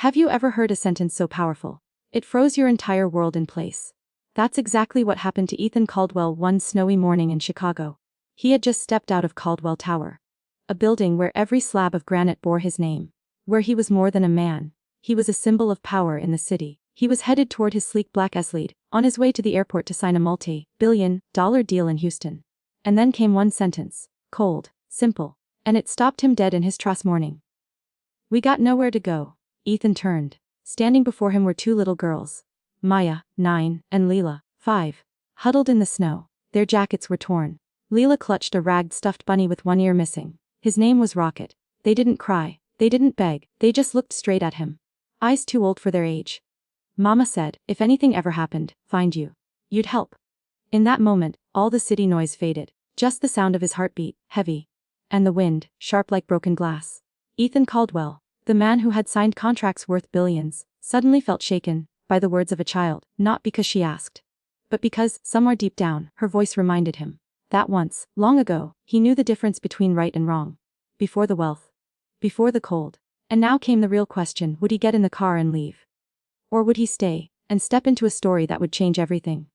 Have you ever heard a sentence so powerful? It froze your entire world in place. That's exactly what happened to Ethan Caldwell one snowy morning in Chicago. He had just stepped out of Caldwell Tower, a building where every slab of granite bore his name, where he was more than a man. He was a symbol of power in the city. He was headed toward his sleek black S-Lead, on his way to the airport to sign a multi-billion-dollar deal in Houston. And then came one sentence, cold, simple, and it stopped him dead in his tracks. Morning. We got nowhere to go. Ethan turned. Standing before him were two little girls, Maya, 9, and Lila, 5, huddled in the snow. Their jackets were torn. Lila clutched a ragged stuffed bunny with one ear missing. His name was Rocket. They didn't cry. They didn't beg. They just looked straight at him. Eyes too old for their age. Mama said, if anything ever happened, find you. You'd help. In that moment, all the city noise faded. Just the sound of his heartbeat, heavy. And the wind, sharp like broken glass. Ethan Caldwell, the man who had signed contracts worth billions, suddenly felt shaken by the words of a child, not because she asked, but because, somewhere deep down, her voice reminded him that once, long ago, he knew the difference between right and wrong. Before the wealth. Before the cold. And now came the real question, would he get in the car and leave? Or would he stay, and step into a story that would change everything?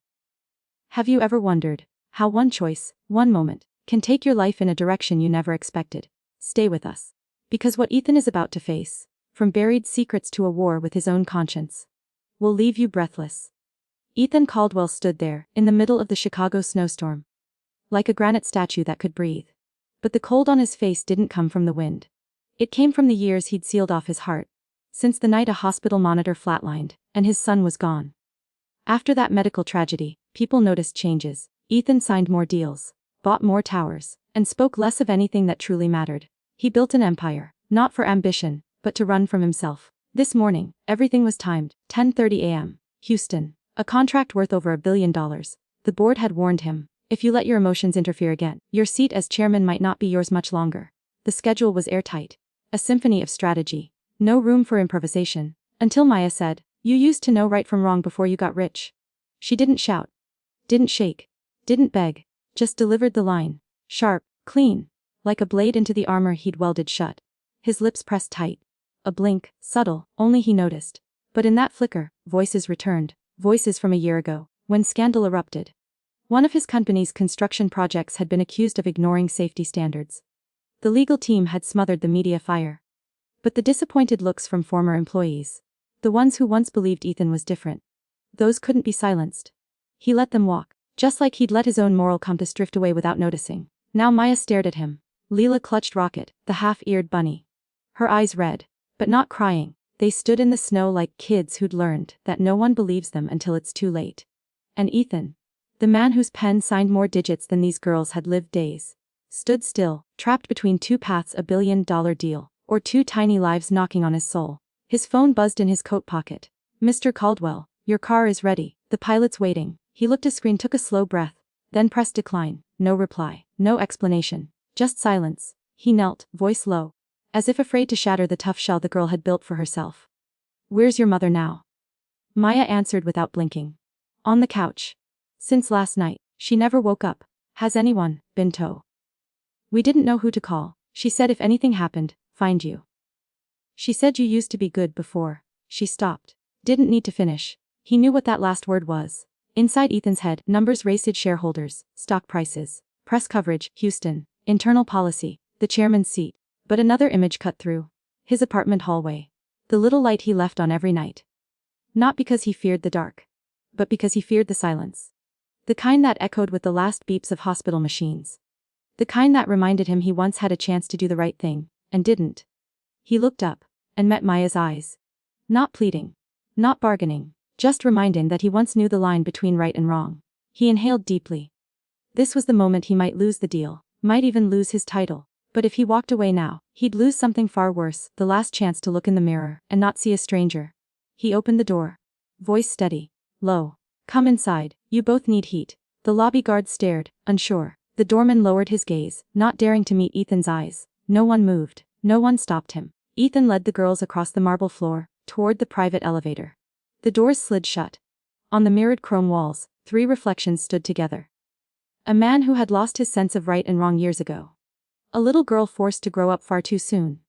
Have you ever wondered how one choice, one moment, can take your life in a direction you never expected? Stay with us. Because what Ethan is about to face, from buried secrets to a war with his own conscience, will leave you breathless. Ethan Caldwell stood there, in the middle of the Chicago snowstorm, like a granite statue that could breathe. But the cold on his face didn't come from the wind. It came from the years he'd sealed off his heart, since the night a hospital monitor flatlined, and his son was gone. After that medical tragedy, people noticed changes. Ethan signed more deals, bought more towers, and spoke less of anything that truly mattered. He built an empire, not for ambition, but to run from himself. This morning, everything was timed, 10:30 a.m., Houston, a contract worth over $1 billion. The board had warned him, if you let your emotions interfere again, your seat as chairman might not be yours much longer. The schedule was airtight, a symphony of strategy, no room for improvisation, until Maya said, you used to know right from wrong before you got rich. She didn't shout, didn't shake, didn't beg, just delivered the line, sharp, clean, like a blade into the armor he'd welded shut. His lips pressed tight. A blink, subtle, only he noticed. But in that flicker, voices returned, voices from a year ago, when scandal erupted. One of his company's construction projects had been accused of ignoring safety standards. The legal team had smothered the media fire. But the disappointed looks from former employees, the ones who once believed Ethan was different, those couldn't be silenced. He let them walk, just like he'd let his own moral compass drift away without noticing. Now Maya stared at him. Lila clutched Rocket, the half-eared bunny. Her eyes red, but not crying. They stood in the snow like kids who'd learned that no one believes them until it's too late. And Ethan, the man whose pen signed more digits than these girls had lived days, stood still, trapped between two paths, $1 billion deal, or two tiny lives knocking on his soul. His phone buzzed in his coat pocket. Mr. Caldwell, your car is ready. The pilot's waiting. He looked at his screen, took a slow breath, then pressed decline. No reply, no explanation. Just silence. He knelt, voice low, as if afraid to shatter the tough shell the girl had built for herself. Where's your mother now? Maya answered without blinking. On the couch. Since last night, she never woke up. Has anyone been to? We didn't know who to call. She said if anything happened, find you. She said you used to be good before. She stopped. Didn't need to finish. He knew what that last word was. Inside Ethan's head, numbers raced: shareholders, stock prices, press coverage, Houston, internal policy, the chairman's seat. But another image cut through. His apartment hallway. The little light he left on every night. Not because he feared the dark, but because he feared the silence. The kind that echoed with the last beeps of hospital machines. The kind that reminded him he once had a chance to do the right thing, and didn't. He looked up, and met Maya's eyes. Not pleading. Not bargaining. Just reminding that he once knew the line between right and wrong. He inhaled deeply. This was the moment he might lose the deal, might even lose his title. But if he walked away now, he'd lose something far worse, the last chance to look in the mirror and not see a stranger. He opened the door. Voice steady, low. Come inside, you both need heat. The lobby guard stared, unsure. The doorman lowered his gaze, not daring to meet Ethan's eyes. No one moved, no one stopped him. Ethan led the girls across the marble floor, toward the private elevator. The doors slid shut. On the mirrored chrome walls, 3 reflections stood together. A man who had lost his sense of right and wrong years ago. A little girl forced to grow up far too soon.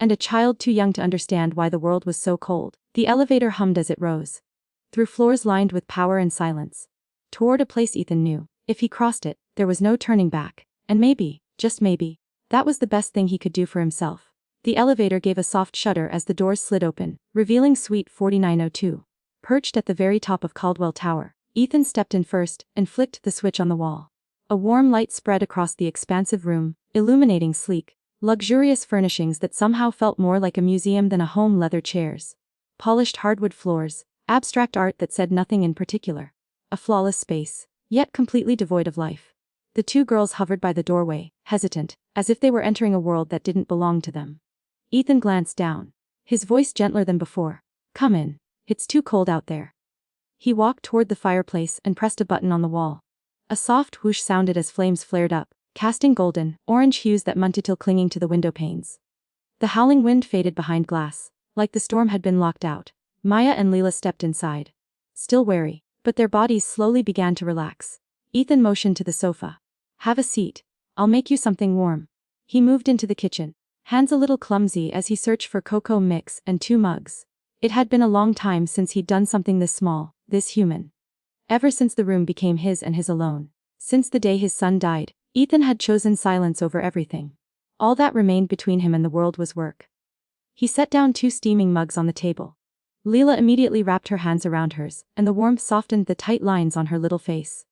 and a child too young to understand why the world was so cold. The elevator hummed as it rose. Through floors lined with power and silence. Toward a place Ethan knew. If he crossed it, there was no turning back. And maybe, just maybe, that was the best thing he could do for himself. The elevator gave a soft shudder as the doors slid open, revealing Suite 4902. Perched at the very top of Caldwell Tower, Ethan stepped in first and flicked the switch on the wall. A warm light spread across the expansive room, illuminating sleek, luxurious furnishings that somehow felt more like a museum than a home. Leather chairs, polished hardwood floors, abstract art that said nothing in particular. A flawless space, yet completely devoid of life. The two girls hovered by the doorway, hesitant, as if they were entering a world that didn't belong to them. Ethan glanced down, his voice gentler than before. "Come in. It's too cold out there." He walked toward the fireplace and pressed a button on the wall. A soft whoosh sounded as flames flared up, casting golden, orange hues that munted till clinging to the window panes. The howling wind faded behind glass, like the storm had been locked out. Maya and Lila stepped inside. Still wary, but their bodies slowly began to relax. Ethan motioned to the sofa. "Have a seat. I'll make you something warm." He moved into the kitchen, hands a little clumsy as he searched for cocoa mix and 2 mugs. It had been a long time since he'd done something this small, this human. Ever since the room became his and his alone. Since the day his son died, Ethan had chosen silence over everything. All that remained between him and the world was work. He set down 2 steaming mugs on the table. Lila immediately wrapped her hands around hers, and the warmth softened the tight lines on her little face.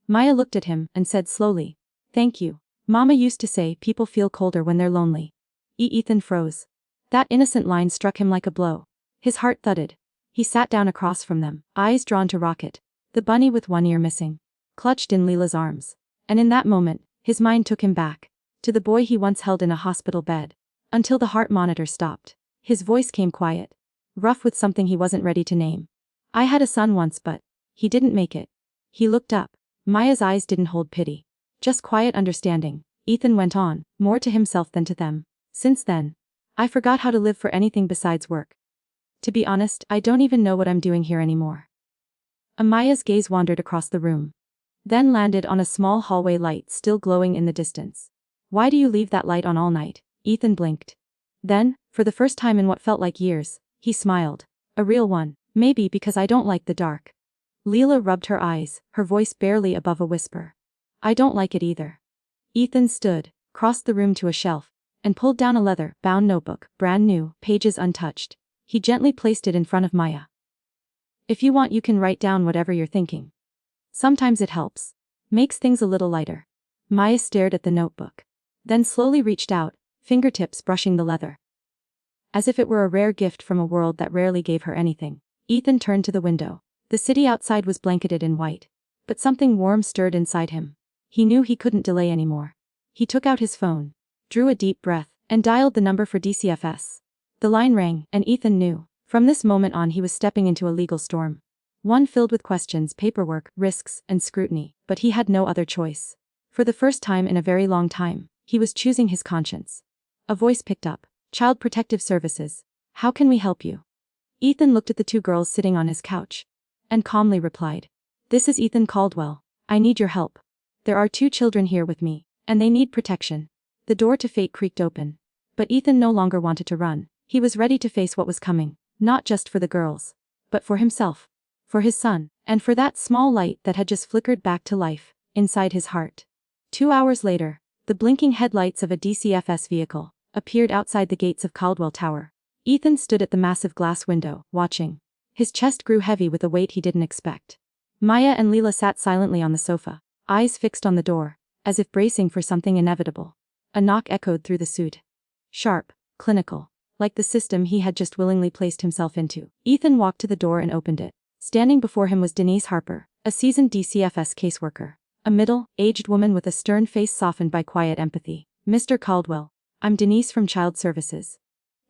Maya looked at him and said slowly, "Thank you. Mama used to say people feel colder when they're lonely." Ethan froze. That innocent line struck him like a blow. His heart thudded. He sat down across from them, eyes drawn to Rocket, the bunny with one ear missing, clutched in Lila's arms. And in that moment, his mind took him back to the boy he once held in a hospital bed. Until the heart monitor stopped. His voice came quiet, rough with something he wasn't ready to name. "I had a son once, but he didn't make it." He looked up. Maya's eyes didn't hold pity, just quiet understanding. Ethan went on, more to himself than to them. "Since then, I forgot how to live for anything besides work. To be honest, I don't even know what I'm doing here anymore." Amaya's gaze wandered across the room, then landed on a small hallway light still glowing in the distance. "Why do you leave that light on all night?" Ethan blinked. Then, for the first time in what felt like years, he smiled. "A real one. Maybe because I don't like the dark." Lila rubbed her eyes, her voice barely above a whisper. "I don't like it either." Ethan stood, crossed the room to a shelf, and pulled down a leather-bound notebook, brand new, pages untouched. He gently placed it in front of Maya. "If you want, you can write down whatever you're thinking. Sometimes it helps. Makes things a little lighter." Maya stared at the notebook, then slowly reached out, fingertips brushing the leather. As if it were a rare gift from a world that rarely gave her anything. Ethan turned to the window. The city outside was blanketed in white, but something warm stirred inside him. He knew he couldn't delay anymore. He took out his phone, drew a deep breath, and dialed the number for DCFS. The line rang, and Ethan knew. From this moment on he was stepping into a legal storm. One filled with questions, paperwork, risks, and scrutiny, but he had no other choice. For the first time in a very long time, he was choosing his conscience. A voice picked up. "Child Protective Services. How can we help you?" Ethan looked at the 2 girls sitting on his couch, and calmly replied, "This is Ethan Caldwell. I need your help. There are 2 children here with me, and they need protection." The door to fate creaked open. But Ethan no longer wanted to run. He was ready to face what was coming, not just for the girls, but for himself, for his son, and for that small light that had just flickered back to life inside his heart. 2 hours later, the blinking headlights of a DCFS vehicle appeared outside the gates of Caldwell Tower. Ethan stood at the massive glass window, watching. His chest grew heavy with a weight he didn't expect. Maya and Lila sat silently on the sofa, eyes fixed on the door, as if bracing for something inevitable. A knock echoed through the suite. Sharp, clinical, like the system he had just willingly placed himself into. Ethan walked to the door and opened it. Standing before him was Denise Harper, a seasoned DCFS caseworker. A middle-aged woman with a stern face softened by quiet empathy. "Mr. Caldwell, I'm Denise from Child Services.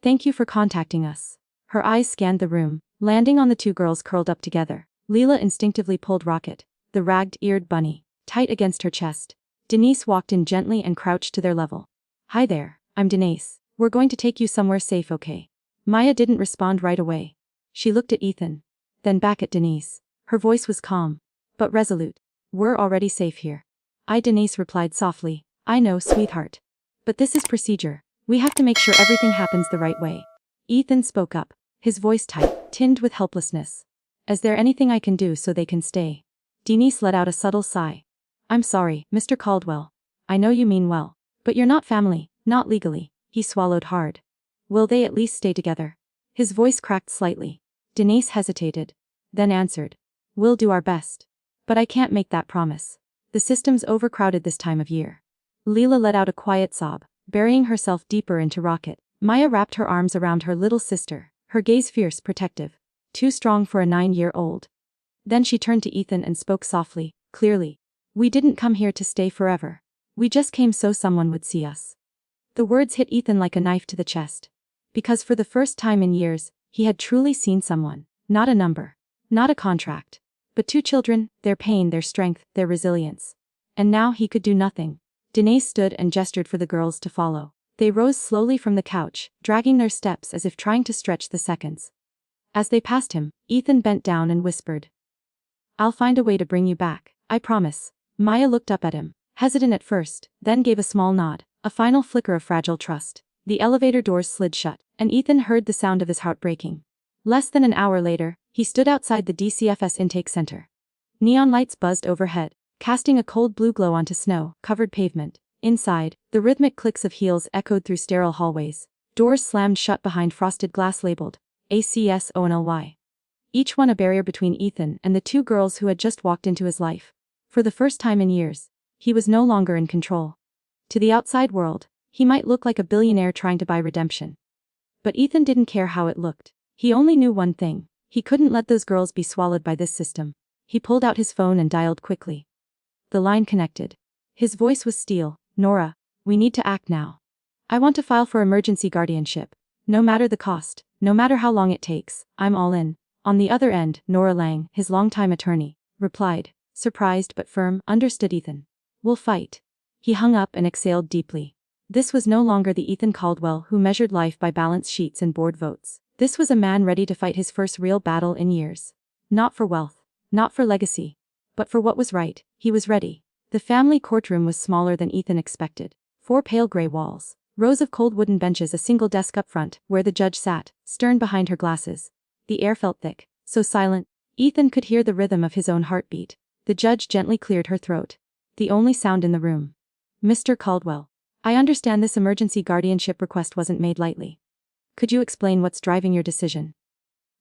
Thank you for contacting us." Her eyes scanned the room, landing on the 2 girls curled up together. Lila instinctively pulled Rocket, the ragged-eared bunny, tight against her chest. Denise walked in gently and crouched to their level. "Hi there, I'm Denise. We're going to take you somewhere safe, okay?" Maya didn't respond right away. She looked at Ethan, then back at Denise. Her voice was calm, but resolute. "We're already safe here." Denise replied softly. "I know, sweetheart. But this is procedure. We have to make sure everything happens the right way. Ethan spoke up, his voice tight, tinged with helplessness. Is there anything I can do so they can stay? Denise let out a subtle sigh. I'm sorry, Mr. Caldwell. I know you mean well. But you're not family, not legally. He swallowed hard. Will they at least stay together? His voice cracked slightly. Denise hesitated, then answered. We'll do our best. But I can't make that promise. The system's overcrowded this time of year. Lila let out a quiet sob, burying herself deeper into Rocket. Maya wrapped her arms around her little sister, her gaze fierce, protective. Too strong for a 9-year-old. Then she turned to Ethan and spoke softly, clearly. We didn't come here to stay forever. We just came so someone would see us. The words hit Ethan like a knife to the chest. Because for the first time in years, he had truly seen someone. Not a number. Not a contract. But 2 children, their pain, their strength, their resilience. And now he could do nothing. Denise stood and gestured for the girls to follow. They rose slowly from the couch, dragging their steps as if trying to stretch the seconds. As they passed him, Ethan bent down and whispered. I'll find a way to bring you back, I promise. Maya looked up at him, hesitant at first, then gave a small nod, a final flicker of fragile trust. The elevator doors slid shut, and Ethan heard the sound of his heart breaking. Less than an hour later, he stood outside the DCFS intake center. Neon lights buzzed overhead, casting a cold blue glow onto snow-covered pavement. Inside, the rhythmic clicks of heels echoed through sterile hallways. Doors slammed shut behind frosted glass labeled ACSONLY. Each one a barrier between Ethan and the 2 girls who had just walked into his life. For the first time in years, he was no longer in control. To the outside world, he might look like a billionaire trying to buy redemption. But Ethan didn't care how it looked. He only knew one thing. He couldn't let those girls be swallowed by this system. He pulled out his phone and dialed quickly. The line connected. His voice was steel. Nora, we need to act now. I want to file for emergency guardianship. No matter the cost, no matter how long it takes, I'm all in. On the other end, Nora Lang, his longtime attorney, replied, surprised but firm. Understood, Ethan. We'll fight. He hung up and exhaled deeply. This was no longer the Ethan Caldwell who measured life by balance sheets and board votes. This was a man ready to fight his first real battle in years. Not for wealth, not for legacy, but for what was right. He was ready. The family courtroom was smaller than Ethan expected. 4 pale gray walls, rows of cold wooden benches, a single desk up front, where the judge sat, stern behind her glasses. The air felt thick, so silent. Ethan could hear the rhythm of his own heartbeat. The judge gently cleared her throat. The only sound in the room. Mr. Caldwell, I understand this emergency guardianship request wasn't made lightly. Could you explain what's driving your decision?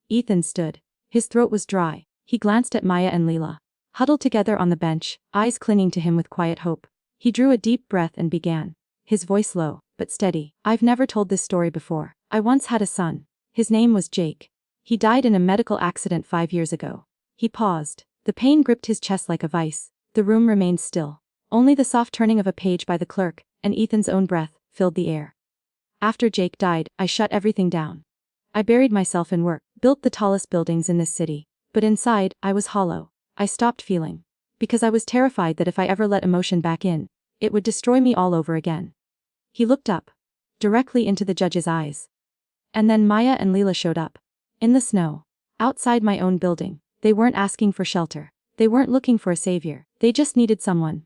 Ethan stood. His throat was dry. He glanced at Maya and Lila, huddled together on the bench, eyes clinging to him with quiet hope. He drew a deep breath and began, his voice low, but steady. I've never told this story before. I once had a son. His name was Jake. He died in a medical accident 5 years ago. He paused. The pain gripped his chest like a vice. The room remained still. Only the soft turning of a page by the clerk, and Ethan's own breath, filled the air. After Jake died, I shut everything down. I buried myself in work, built the tallest buildings in this city. But inside, I was hollow. I stopped feeling. Because I was terrified that if I ever let emotion back in, it would destroy me all over again. He looked up, directly into the judge's eyes. And then Maya and Lila showed up. In the snow. Outside my own building. They weren't asking for shelter. They weren't looking for a savior. They just needed someone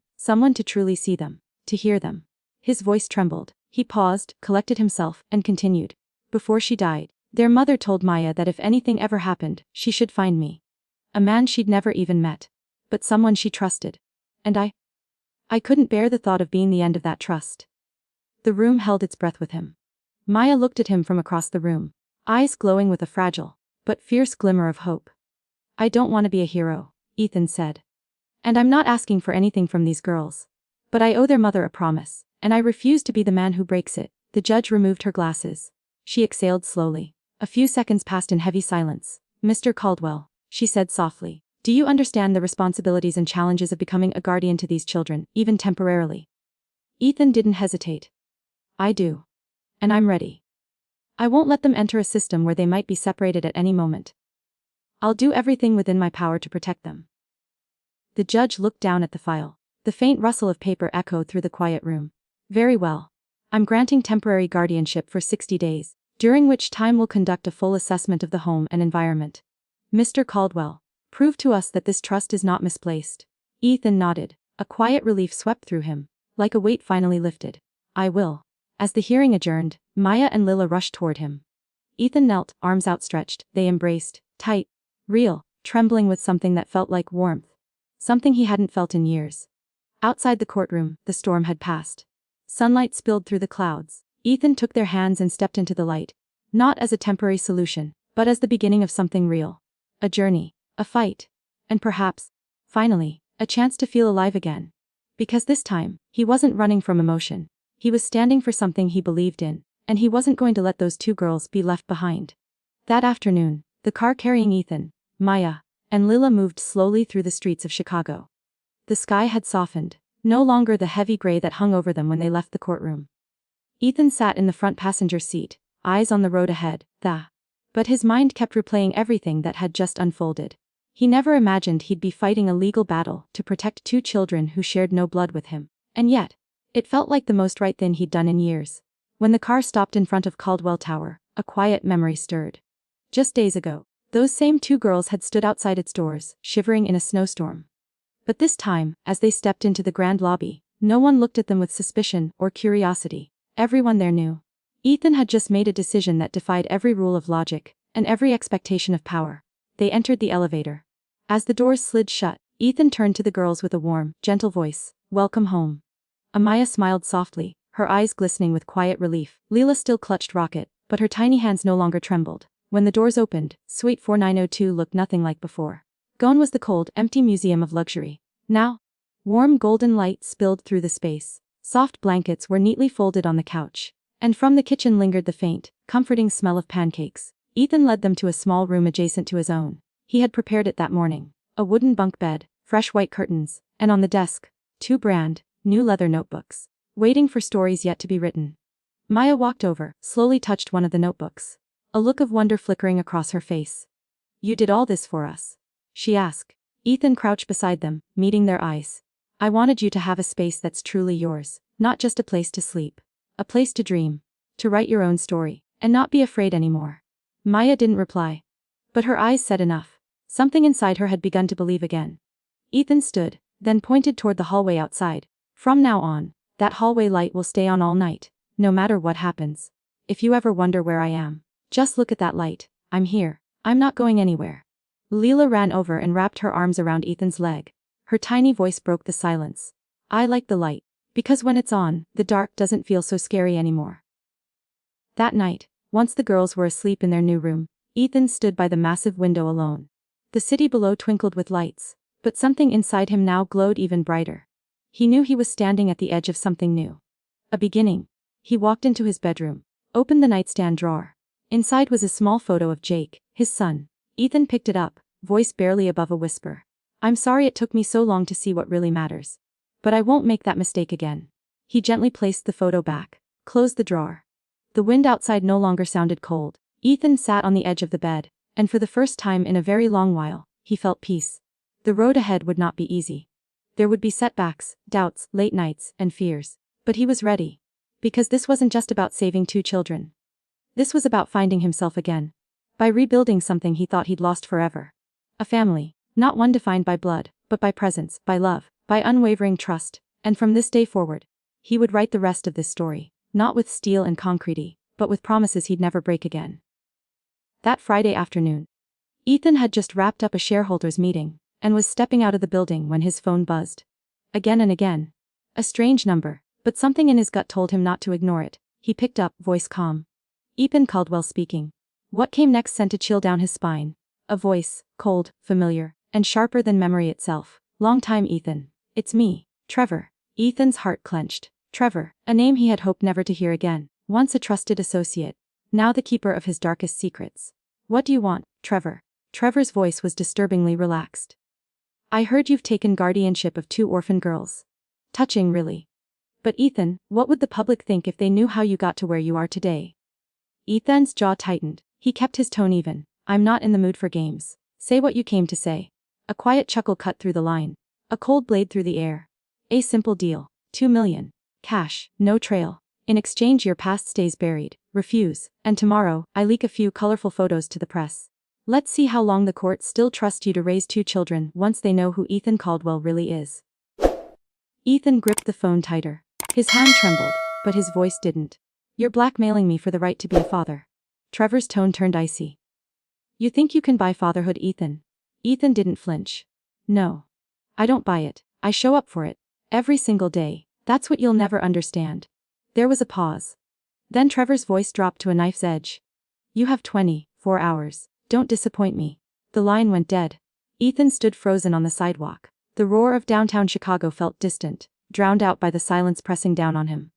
to truly see them, to hear them. His voice trembled. He paused, collected himself, and continued. Before she died, their mother told Maya that if anything ever happened, she should find me. A man she'd never even met. But someone she trusted. And I couldn't bear the thought of being the end of that trust. The room held its breath with him. Maya looked at him from across the room, eyes glowing with a fragile, but fierce glimmer of hope. I don't want to be a hero, Ethan said. And I'm not asking for anything from these girls. But I owe their mother a promise, and I refuse to be the man who breaks it. The judge removed her glasses. She exhaled slowly. A few seconds passed in heavy silence. Mr. Caldwell, she said softly, do you understand the responsibilities and challenges of becoming a guardian to these children, even temporarily? Ethan didn't hesitate. I do. And I'm ready. I won't let them enter a system where they might be separated at any moment. I'll do everything within my power to protect them. The judge looked down at the file. The faint rustle of paper echoed through the quiet room. Very well. I'm granting temporary guardianship for 60 days, during which time we'll conduct a full assessment of the home and environment. Mr. Caldwell, prove to us that this trust is not misplaced. Ethan nodded. A quiet relief swept through him, like a weight finally lifted. I will. As the hearing adjourned, Maya and Lila rushed toward him. Ethan knelt, arms outstretched, they embraced, tight, real, trembling with something that felt like warmth. Something he hadn't felt in years. Outside the courtroom, the storm had passed. Sunlight spilled through the clouds. Ethan took their hands and stepped into the light. Not as a temporary solution, but as the beginning of something real. A journey, a fight, and perhaps, finally, a chance to feel alive again. Because this time, he wasn't running from emotion. He was standing for something he believed in, and he wasn't going to let those two girls be left behind. That afternoon, the car carrying Ethan, Maya, and Lila moved slowly through the streets of Chicago. The sky had softened, no longer the heavy gray that hung over them when they left the courtroom. Ethan sat in the front passenger seat, eyes on the road ahead, but his mind kept replaying everything that had just unfolded. He never imagined he'd be fighting a legal battle to protect two children who shared no blood with him, and yet, it felt like the most right thing he'd done in years. When the car stopped in front of Caldwell Tower, a quiet memory stirred. Just days ago, those same two girls had stood outside its doors, shivering in a snowstorm. But this time, as they stepped into the grand lobby, no one looked at them with suspicion or curiosity. Everyone there knew. Ethan had just made a decision that defied every rule of logic, and every expectation of power. They entered the elevator. As the doors slid shut, Ethan turned to the girls with a warm, gentle voice. "Welcome home." Amaya smiled softly, her eyes glistening with quiet relief. Lila still clutched Rocket, but her tiny hands no longer trembled. When the doors opened, Suite 4902 looked nothing like before. Gone was the cold, empty museum of luxury. Now, warm golden light spilled through the space. Soft blankets were neatly folded on the couch, and from the kitchen lingered the faint, comforting smell of pancakes. Ethan led them to a small room adjacent to his own. He had prepared it that morning. A wooden bunk bed, fresh white curtains, and on the desk, two brand new leather notebooks, waiting for stories yet to be written. Maya walked over, slowly touched one of the notebooks. A look of wonder flickering across her face. "You did all this for us?" she asked. Ethan crouched beside them, meeting their eyes. "I wanted you to have a space that's truly yours, not just a place to sleep. A place to dream, to write your own story, and not be afraid anymore." Maya didn't reply. But her eyes said enough. Something inside her had begun to believe again. Ethan stood, then pointed toward the hallway outside. "From now on, that hallway light will stay on all night, no matter what happens. If you ever wonder where I am, just look at that light. I'm here. I'm not going anywhere." Lila ran over and wrapped her arms around Ethan's leg. Her tiny voice broke the silence. "I like the light, because when it's on, the dark doesn't feel so scary anymore." That night, once the girls were asleep in their new room, Ethan stood by the massive window alone. The city below twinkled with lights, but something inside him now glowed even brighter. He knew he was standing at the edge of something new. A beginning. He walked into his bedroom, opened the nightstand drawer. Inside was a small photo of Jake, his son. Ethan picked it up, voice barely above a whisper. "I'm sorry it took me so long to see what really matters. But I won't make that mistake again." He gently placed the photo back, closed the drawer. The wind outside no longer sounded cold. Ethan sat on the edge of the bed, and for the first time in a very long while, he felt peace. The road ahead would not be easy. There would be setbacks, doubts, late nights, and fears. But he was ready. Because this wasn't just about saving two children. This was about finding himself again. By rebuilding something he thought he'd lost forever. A family, not one defined by blood, but by presence, by love, by unwavering trust, and from this day forward, he would write the rest of this story, not with steel and concrete, but with promises he'd never break again. That Friday afternoon, Ethan had just wrapped up a shareholders meeting, and was stepping out of the building when his phone buzzed. Again and again. A strange number, but something in his gut told him not to ignore it. He picked up, voice calm. Ethan Caldwell speaking. What came next sent a chill down his spine. A voice, cold, familiar, and sharper than memory itself. "Long time, Ethan. It's me, Trevor." Ethan's heart clenched. Trevor, a name he had hoped never to hear again. Once a trusted associate, now the keeper of his darkest secrets. "What do you want, Trevor?" Trevor's voice was disturbingly relaxed. "I heard you've taken guardianship of two orphan girls." Touching, really. "But Ethan, what would the public think if they knew how you got to where you are today?" Ethan's jaw tightened. He kept his tone even. "I'm not in the mood for games. Say what you came to say." A quiet chuckle cut through the line. A cold blade through the air. "A simple deal. 2 million. Cash, no trail. In exchange your past stays buried. Refuse, and tomorrow, I leak a few colorful photos to the press. Let's see how long the court still trusts you to raise two children once they know who Ethan Caldwell really is." Ethan gripped the phone tighter. His hand trembled, but his voice didn't. You're blackmailing me for the right to be a father. Trevor's tone turned icy. You think you can buy fatherhood, Ethan? Ethan didn't flinch. No. I don't buy it. I show up for it. Every single day. That's what you'll never understand. There was a pause. Then Trevor's voice dropped to a knife's edge. You have 24 hours. Don't disappoint me. The line went dead. Ethan stood frozen on the sidewalk. The roar of downtown Chicago felt distant, drowned out by the silence pressing down on him.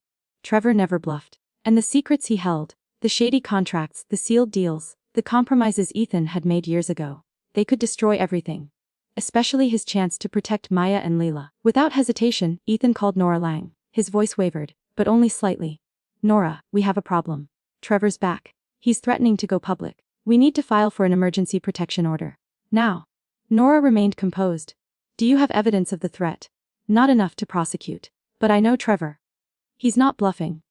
Trevor never bluffed. And the secrets he held, the shady contracts, the sealed deals, the compromises Ethan had made years ago, they could destroy everything. Especially his chance to protect Maya and Lila. Without hesitation, Ethan called Nora Lang. His voice wavered, but only slightly. Nora, we have a problem. Trevor's back. He's threatening to go public. We need to file for an emergency protection order. Now. Nora remained composed. Do you have evidence of the threat? Not enough to prosecute. But I know Trevor. He's not bluffing.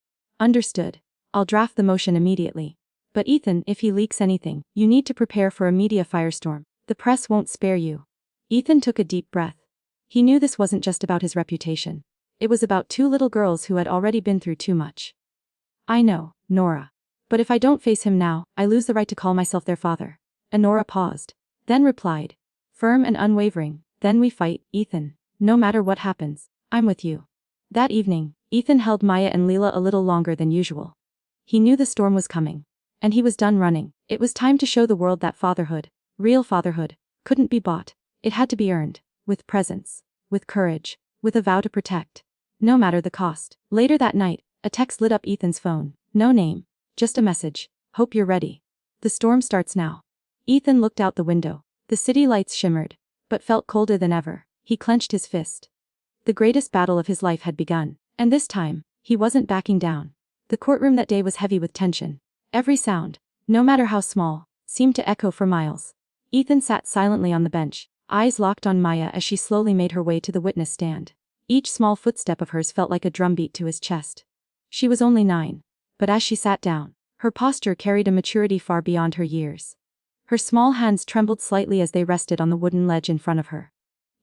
Understood. I'll draft the motion immediately. But Ethan, if he leaks anything, you need to prepare for a media firestorm. The press won't spare you. Ethan took a deep breath. He knew this wasn't just about his reputation. It was about two little girls who had already been through too much. I know, Nora. But if I don't face him now, I lose the right to call myself their father. And Nora paused. Then replied. Firm and unwavering. Then we fight, Ethan. No matter what happens, I'm with you. That evening, Ethan held Maya and Lila a little longer than usual. He knew the storm was coming. And he was done running. It was time to show the world that fatherhood, real fatherhood, couldn't be bought. It had to be earned. With presence. With courage. With a vow to protect. No matter the cost. Later that night, a text lit up Ethan's phone. No name. Just a message. Hope you're ready. The storm starts now. Ethan looked out the window. The city lights shimmered, but felt colder than ever. He clenched his fist. The greatest battle of his life had begun. And this time, he wasn't backing down. The courtroom that day was heavy with tension. Every sound, no matter how small, seemed to echo for miles. Ethan sat silently on the bench, eyes locked on Maya as she slowly made her way to the witness stand. Each small footstep of hers felt like a drumbeat to his chest. She was only 9. But as she sat down, her posture carried a maturity far beyond her years. Her small hands trembled slightly as they rested on the wooden ledge in front of her.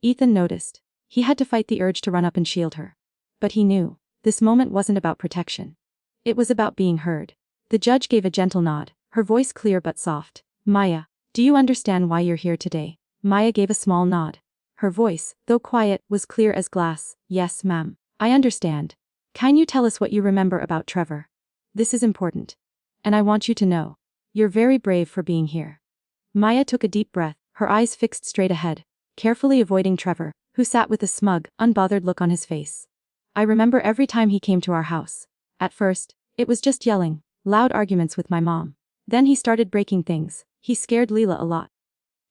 Ethan noticed. He had to fight the urge to run up and shield her. But he knew, this moment wasn't about protection. It was about being heard. The judge gave a gentle nod, her voice clear but soft. Maya, do you understand why you're here today? Maya gave a small nod. Her voice, though quiet, was clear as glass. Yes, ma'am. I understand. Can you tell us what you remember about Trevor? This is important. And I want you to know. You're very brave for being here. Maya took a deep breath, her eyes fixed straight ahead, carefully avoiding Trevor, who sat with a smug, unbothered look on his face. I remember every time he came to our house. At first, it was just yelling, loud arguments with my mom. Then he started breaking things. He scared Lila a lot.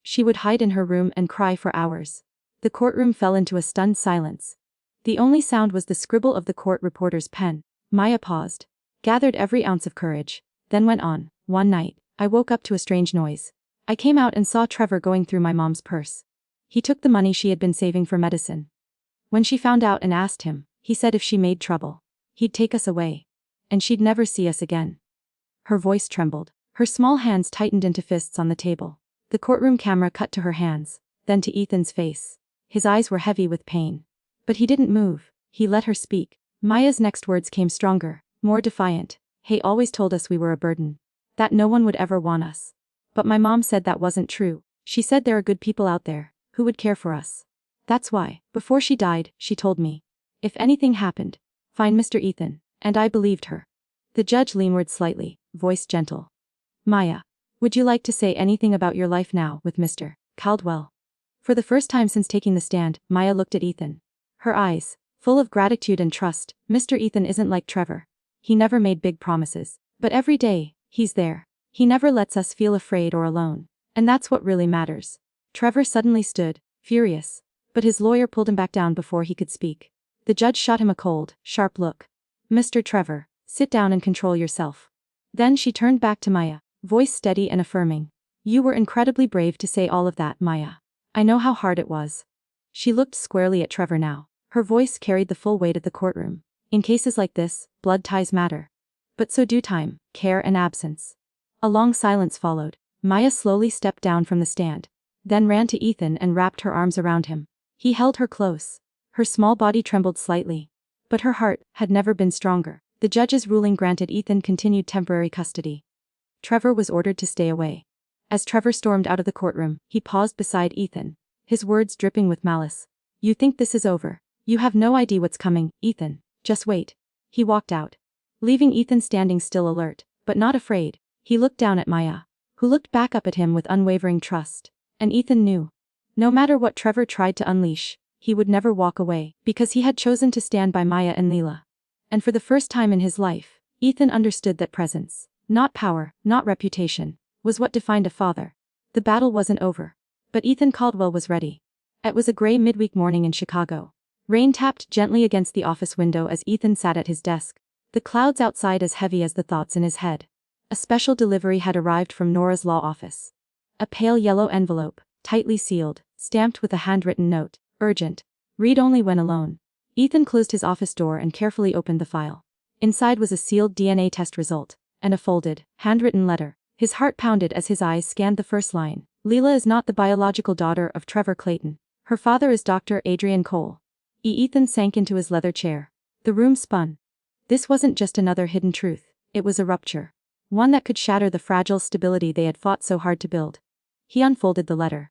She would hide in her room and cry for hours. The courtroom fell into a stunned silence. The only sound was the scribble of the court reporter's pen. Maya paused, gathered every ounce of courage, then went on. One night, I woke up to a strange noise. I came out and saw Trevor going through my mom's purse. He took the money she had been saving for medicine. When she found out and asked him, he said if she made trouble, he'd take us away. And she'd never see us again. Her voice trembled. Her small hands tightened into fists on the table. The courtroom camera cut to her hands, then to Ethan's face. His eyes were heavy with pain. But he didn't move. He let her speak. Maya's next words came stronger, more defiant. Hay always told us we were a burden. That no one would ever want us. But my mom said that wasn't true. She said there are good people out there, who would care for us. That's why, before she died, she told me. If anything happened, find Mr. Ethan. And I believed her. The judge leaned slightly, voice gentle. Maya, would you like to say anything about your life now with Mr. Caldwell? For the first time since taking the stand, Maya looked at Ethan. Her eyes, full of gratitude and trust. Mr. Ethan isn't like Trevor. He never made big promises. But every day, he's there. He never lets us feel afraid or alone. And that's what really matters. Trevor suddenly stood, furious. But his lawyer pulled him back down before he could speak. The judge shot him a cold, sharp look. Mr. Trevor, sit down and control yourself. Then she turned back to Maya, voice steady and affirming. You were incredibly brave to say all of that, Maya. I know how hard it was. She looked squarely at Trevor now. Her voice carried the full weight of the courtroom. In cases like this, blood ties matter. But so do time, care and absence. A long silence followed. Maya slowly stepped down from the stand, then ran to Ethan and wrapped her arms around him. He held her close. Her small body trembled slightly. But her heart had never been stronger. The judge's ruling granted Ethan continued temporary custody. Trevor was ordered to stay away. As Trevor stormed out of the courtroom, he paused beside Ethan, his words dripping with malice. "You think this is over? You have no idea what's coming, Ethan. Just wait." He walked out, leaving Ethan standing still, alert, but not afraid. He looked down at Maya, who looked back up at him with unwavering trust. And Ethan knew, no matter what Trevor tried to unleash, he would never walk away, because he had chosen to stand by Maya and Lila. And for the first time in his life, Ethan understood that presence, not power, not reputation, was what defined a father. The battle wasn't over, but Ethan Caldwell was ready. It was a gray midweek morning in Chicago. Rain tapped gently against the office window as Ethan sat at his desk, the clouds outside as heavy as the thoughts in his head. A special delivery had arrived from Nora's law office. A pale yellow envelope, tightly sealed, stamped with a handwritten note, "Urgent. Read only when alone." Ethan closed his office door and carefully opened the file. Inside was a sealed DNA test result, and a folded, handwritten letter. His heart pounded as his eyes scanned the first line. "Lila is not the biological daughter of Trevor Clayton. Her father is Dr. Adrian Cole." Ethan sank into his leather chair. The room spun. This wasn't just another hidden truth, it was a rupture. One that could shatter the fragile stability they had fought so hard to build. He unfolded the letter.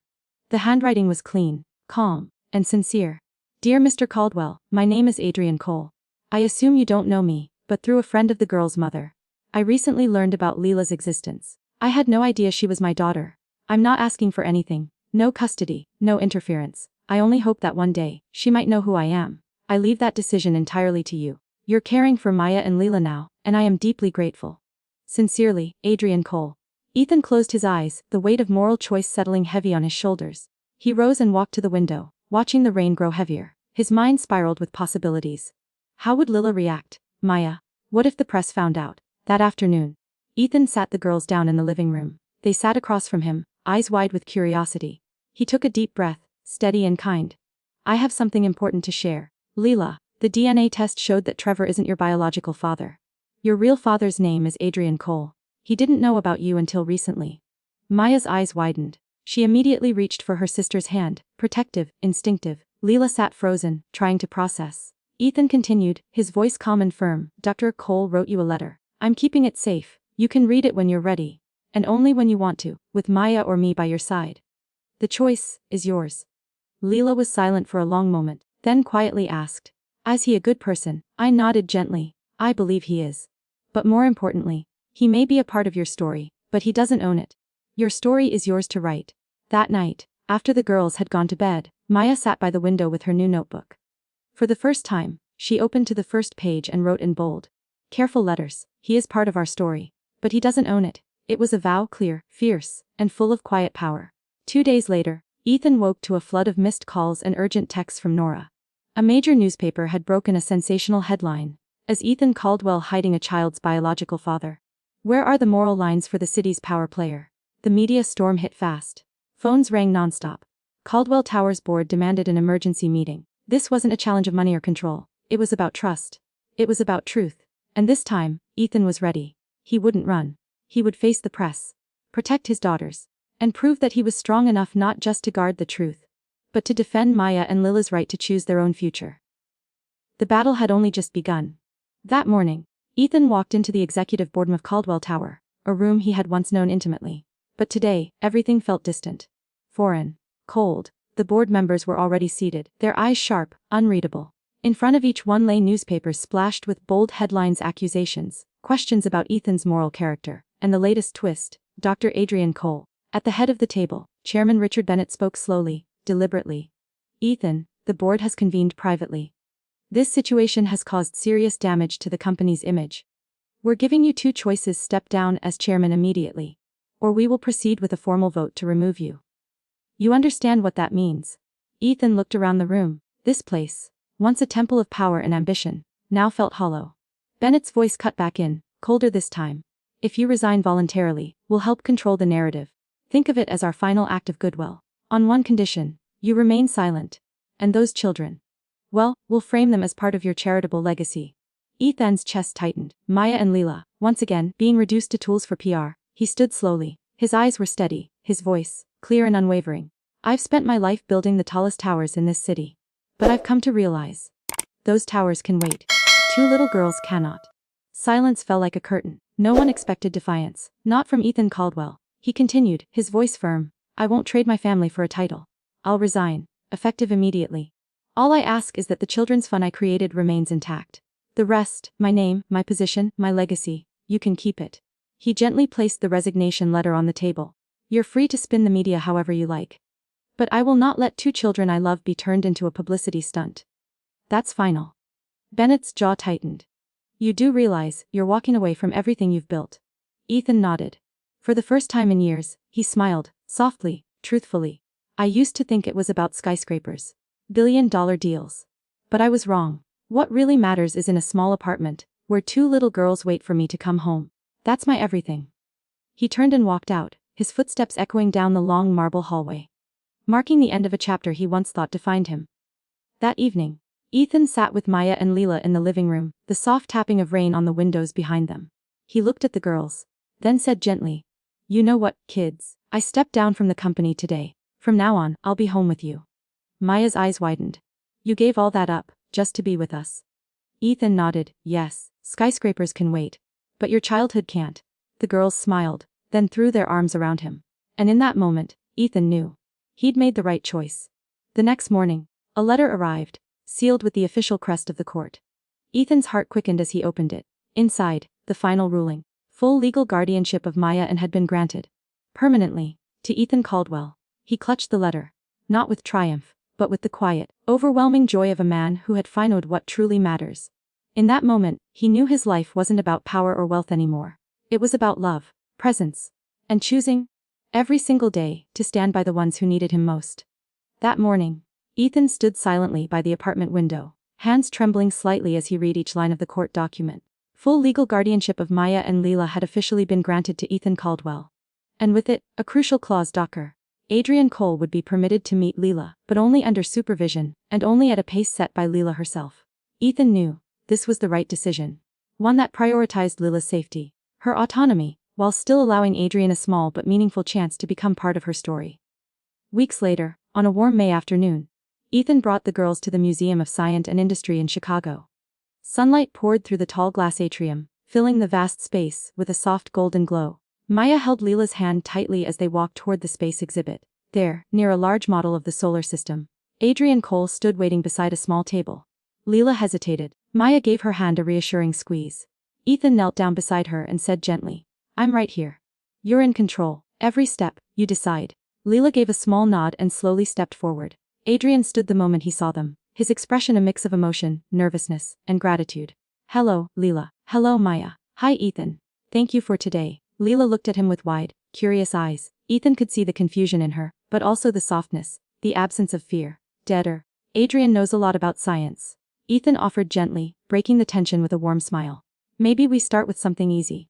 The handwriting was clean, calm, and sincere. "Dear Mr. Caldwell, my name is Adrian Cole. I assume you don't know me, but through a friend of the girl's mother, I recently learned about Lila's existence. I had no idea she was my daughter. I'm not asking for anything, no custody, no interference. I only hope that one day, she might know who I am. I leave that decision entirely to you. You're caring for Maya and Lila now, and I am deeply grateful. Sincerely, Adrian Cole." Ethan closed his eyes, the weight of moral choice settling heavy on his shoulders. He rose and walked to the window, watching the rain grow heavier. His mind spiraled with possibilities. How would Lila react? Maya? What if the press found out? That afternoon, Ethan sat the girls down in the living room. They sat across from him, eyes wide with curiosity. He took a deep breath, steady and kind. "I have something important to share. Lila, the DNA test showed that Trevor isn't your biological father. Your real father's name is Adrian Cole. He didn't know about you until recently." Maya's eyes widened. She immediately reached for her sister's hand, protective, instinctive. Lila sat frozen, trying to process. Ethan continued, his voice calm and firm. "Dr. Cole wrote you a letter. I'm keeping it safe. You can read it when you're ready. And only when you want to, with Maya or me by your side. The choice is yours." Lila was silent for a long moment, then quietly asked, "Is he a good person?" I nodded gently. "I believe he is. But more importantly, he may be a part of your story, but he doesn't own it. Your story is yours to write." That night, after the girls had gone to bed, Maya sat by the window with her new notebook. For the first time, she opened to the first page and wrote in bold, "Careful letters, he is part of our story. But he doesn't own it." It was a vow, clear, fierce, and full of quiet power. 2 days later, Ethan woke to a flood of missed calls and urgent texts from Nora. A major newspaper had broken a sensational headline. "Is Ethan Caldwell hiding a child's biological father? Where are the moral lines for the city's power player?" The media storm hit fast. Phones rang nonstop. Caldwell Towers board demanded an emergency meeting. This wasn't a challenge of money or control. It was about trust. It was about truth. And this time, Ethan was ready. He wouldn't run. He would face the press, protect his daughters, and prove that he was strong enough not just to guard the truth, but to defend Maya and Lila's right to choose their own future. The battle had only just begun. That morning, Ethan walked into the executive boardroom of Caldwell Tower, a room he had once known intimately. But today, everything felt distant, foreign, cold. The board members were already seated, their eyes sharp, unreadable. In front of each one lay newspapers splashed with bold headlines, accusations, questions about Ethan's moral character, and the latest twist, Dr. Adrian Cole. At the head of the table, Chairman Richard Bennett spoke slowly, deliberately. "Ethan, the board has convened privately. This situation has caused serious damage to the company's image. We're giving you 2 choices: step down as chairman immediately, or we will proceed with a formal vote to remove you. You understand what that means?" Ethan looked around the room. This place, once a temple of power and ambition, now felt hollow. Bennett's voice cut back in, colder this time. "If you resign voluntarily, we'll help control the narrative. Think of it as our final act of goodwill. On one condition, you remain silent. And those children? Well, we'll frame them as part of your charitable legacy." Ethan's chest tightened. Maya and Lila, once again, being reduced to tools for PR. He stood slowly. His eyes were steady, his voice, clear and unwavering. "I've spent my life building the tallest towers in this city. But I've come to realize, those towers can wait. 2 little girls cannot. Silence fell like a curtain. No one expected defiance. Not from Ethan Caldwell. He continued, his voice firm. I won't trade my family for a title. I'll resign, effective immediately. All I ask is that the children's fun I created remains intact. The rest, my name, my position, my legacy, you can keep it. He gently placed the resignation letter on the table. You're free to spin the media however you like. But I will not let 2 children I love be turned into a publicity stunt. That's final. Bennett's jaw tightened. You do realize you're walking away from everything you've built. Ethan nodded. For the first time in years, he smiled, softly, truthfully. I used to think it was about skyscrapers. $billion deals. But I was wrong. What really matters is in a small apartment, where 2 little girls wait for me to come home. That's my everything. He turned and walked out, his footsteps echoing down the long marble hallway, marking the end of a chapter he once thought defined him. That evening, Ethan sat with Maya and Lila in the living room, the soft tapping of rain on the windows behind them. He looked at the girls, then said gently, You know what, kids? I stepped down from the company today. From now on, I'll be home with you. Maya's eyes widened. You gave all that up, just to be with us. Ethan nodded, yes, skyscrapers can wait. But your childhood can't. The girls smiled, then threw their arms around him. And in that moment, Ethan knew. He'd made the right choice. The next morning, a letter arrived, sealed with the official crest of the court. Ethan's heart quickened as he opened it. Inside, the final ruling. Full legal guardianship of Maya and had been granted. Permanently, to Ethan Caldwell. He clutched the letter. Not with triumph, but with the quiet, overwhelming joy of a man who had found what truly matters. In that moment, he knew his life wasn't about power or wealth anymore. It was about love, presence, and choosing, every single day, to stand by the ones who needed him most. That morning, Ethan stood silently by the apartment window, hands trembling slightly as he read each line of the court document. Full legal guardianship of Maya and Lila had officially been granted to Ethan Caldwell. And with it, a crucial clause Dr. Adrian Cole would be permitted to meet Lila, but only under supervision, and only at a pace set by Lila herself. Ethan knew this was the right decision. One that prioritized Lila's safety, her autonomy, while still allowing Adrian a small but meaningful chance to become part of her story. Weeks later, on a warm May afternoon, Ethan brought the girls to the Museum of Science and Industry in Chicago. Sunlight poured through the tall glass atrium, filling the vast space with a soft golden glow. Maya held Lila's hand tightly as they walked toward the space exhibit. There, near a large model of the solar system, Adrian Cole stood waiting beside a small table. Lila hesitated. Maya gave her hand a reassuring squeeze. Ethan knelt down beside her and said gently, I'm right here. You're in control. Every step, you decide. Lila gave a small nod and slowly stepped forward. Adrian stood the moment he saw them, his expression a mix of emotion, nervousness, and gratitude. Hello, Lila. Hello, Maya. Hi, Ethan. Thank you for today. Lila looked at him with wide, curious eyes. Ethan could see the confusion in her, but also the softness, the absence of fear. Deader. Adrian knows a lot about science. Ethan offered gently, breaking the tension with a warm smile. Maybe we start with something easy.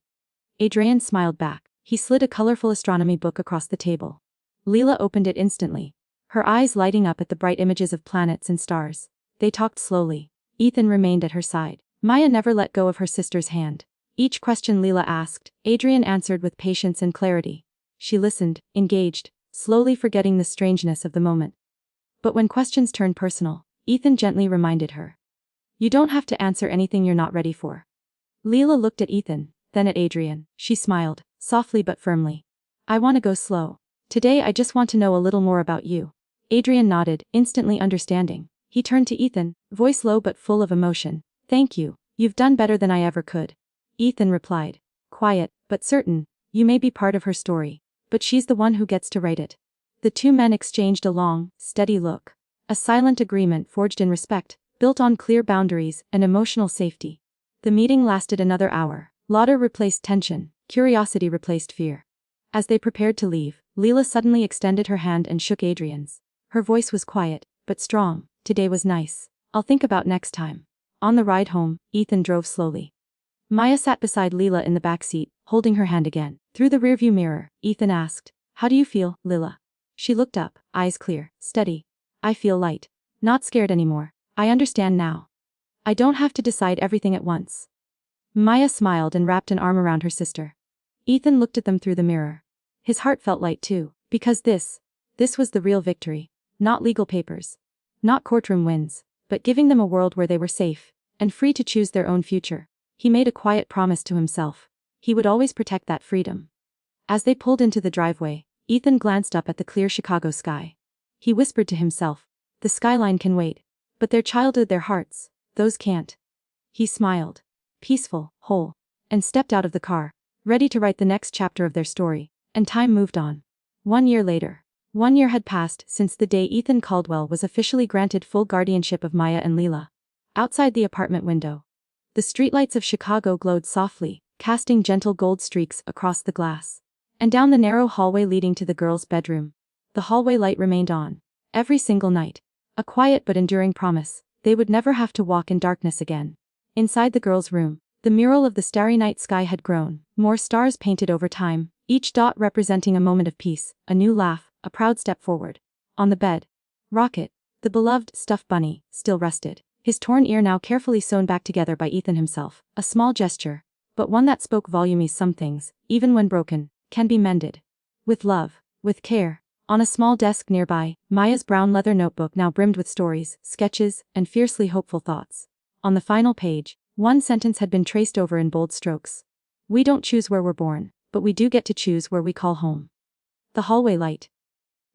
Adrian smiled back. He slid a colorful astronomy book across the table. Lila opened it instantly, her eyes lighting up at the bright images of planets and stars. They talked slowly. Ethan remained at her side. Maya never let go of her sister's hand. Each question Lila asked, Adrian answered with patience and clarity. She listened, engaged, slowly forgetting the strangeness of the moment. But when questions turned personal, Ethan gently reminded her. You don't have to answer anything you're not ready for. Lila looked at Ethan, then at Adrian. She smiled, softly but firmly. I want to go slow. Today I just want to know a little more about you. Adrian nodded, instantly understanding. He turned to Ethan, voice low but full of emotion. Thank you. You've done better than I ever could. Ethan replied. Quiet, but certain. You may be part of her story, but she's the one who gets to write it. The 2 men exchanged a long, steady look. A silent agreement forged in respect, built on clear boundaries and emotional safety. The meeting lasted another hour. Laughter replaced tension, curiosity replaced fear. As they prepared to leave, Lila suddenly extended her hand and shook Adrian's. Her voice was quiet, but strong. Today was nice. I'll think about next time. On the ride home, Ethan drove slowly. Maya sat beside Lila in the back seat, holding her hand again. Through the rearview mirror, Ethan asked, How do you feel, Lila? She looked up, eyes clear, steady. I feel light. Not scared anymore. I understand now. I don't have to decide everything at once. Maya smiled and wrapped an arm around her sister. Ethan looked at them through the mirror. His heart felt light too, because this was the real victory. Not legal papers. Not courtroom wins, but giving them a world where they were safe and free to choose their own future. He made a quiet promise to himself. He would always protect that freedom. As they pulled into the driveway, Ethan glanced up at the clear Chicago sky. He whispered to himself, "The skyline can wait. But their childhood, their hearts, those can't." He smiled. Peaceful, whole. And stepped out of the car, ready to write the next chapter of their story. And time moved on. 1 year later. 1 year had passed since the day Ethan Caldwell was officially granted full guardianship of Maya and Lila. Outside the apartment window, the streetlights of Chicago glowed softly, casting gentle gold streaks across the glass. And down the narrow hallway leading to the girls' bedroom, the hallway light remained on. Every single night. A quiet but enduring promise. They would never have to walk in darkness again. Inside the girls' room, the mural of the starry night sky had grown, more stars painted over time, each dot representing a moment of peace, a new laugh, a proud step forward. On the bed, Rocket, the beloved stuffed bunny, still rested, his torn ear now carefully sewn back together by Ethan himself, a small gesture, but one that spoke volumes. Some things, even when broken, can be mended. With love, with care. On a small desk nearby, Maya's brown leather notebook now brimmed with stories, sketches, and fiercely hopeful thoughts. On the final page, one sentence had been traced over in bold strokes. "We don't choose where we're born, but we do get to choose where we call home." The hallway light.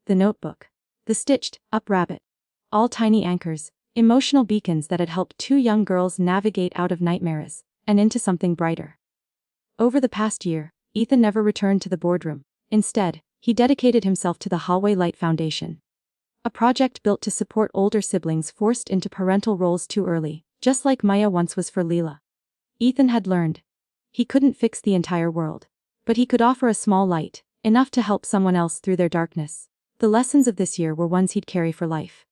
The notebook. The stitched up rabbit. All tiny anchors, emotional beacons that had helped two young girls navigate out of nightmares and into something brighter. Over the past year, Ethan never returned to the boardroom. Instead, he dedicated himself to the Hallway Light Foundation. A project built to support older siblings forced into parental roles too early, just like Maya once was for Lila. Ethan had learned. He couldn't fix the entire world. But he could offer a small light, enough to help someone else through their darkness. The lessons of this year were ones he'd carry for life.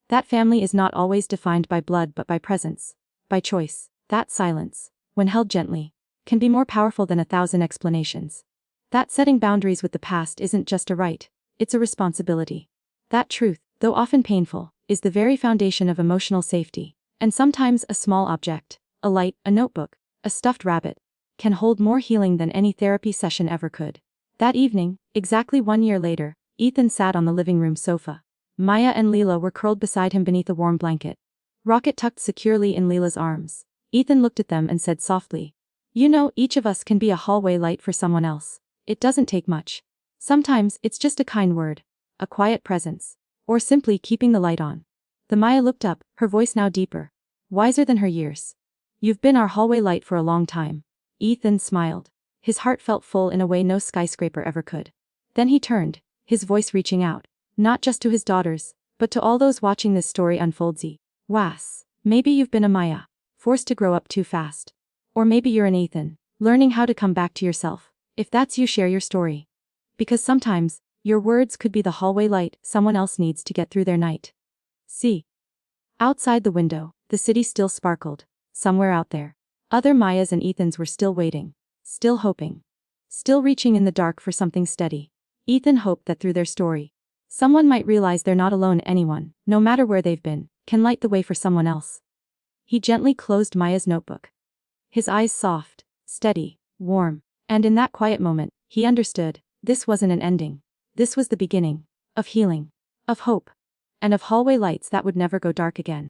That family is not always defined by blood but by presence, by choice. That silence, when held gently, can be more powerful than 1,000 explanations. That setting boundaries with the past isn't just a right, it's a responsibility. That truth, though often painful, is the very foundation of emotional safety. And sometimes a small object, a light, a notebook, a stuffed rabbit, can hold more healing than any therapy session ever could. That evening, exactly 1 year later, Ethan sat on the living room sofa. Maya and Lila were curled beside him beneath a warm blanket. Rocket tucked securely in Lila's arms. Ethan looked at them and said softly, "You know, each of us can be a hallway light for someone else. It doesn't take much. Sometimes it's just a kind word, a quiet presence, or simply keeping the light on." The Maya looked up, her voice now deeper, wiser than her years. "You've been our hallway light for a long time." Ethan smiled. His heart felt full in a way no skyscraper ever could. Then he turned, his voice reaching out, not just to his daughters, but to all those watching this story unfold. Was, maybe you've been a Maya, forced to grow up too fast. Or maybe you're an Ethan, learning how to come back to yourself. If that's you, share your story. Because sometimes, your words could be the hallway light someone else needs to get through their night. See. Outside the window, the city still sparkled. Somewhere out there, other Mayas and Ethans were still waiting, still hoping, still reaching in the dark for something steady. Ethan hoped that through their story, someone might realize they're not alone. Anyone, no matter where they've been, can light the way for someone else. He gently closed Maya's notebook. His eyes soft, steady, warm, and in that quiet moment, he understood, this wasn't an ending. This was the beginning of healing, of hope, and of hallway lights that would never go dark again.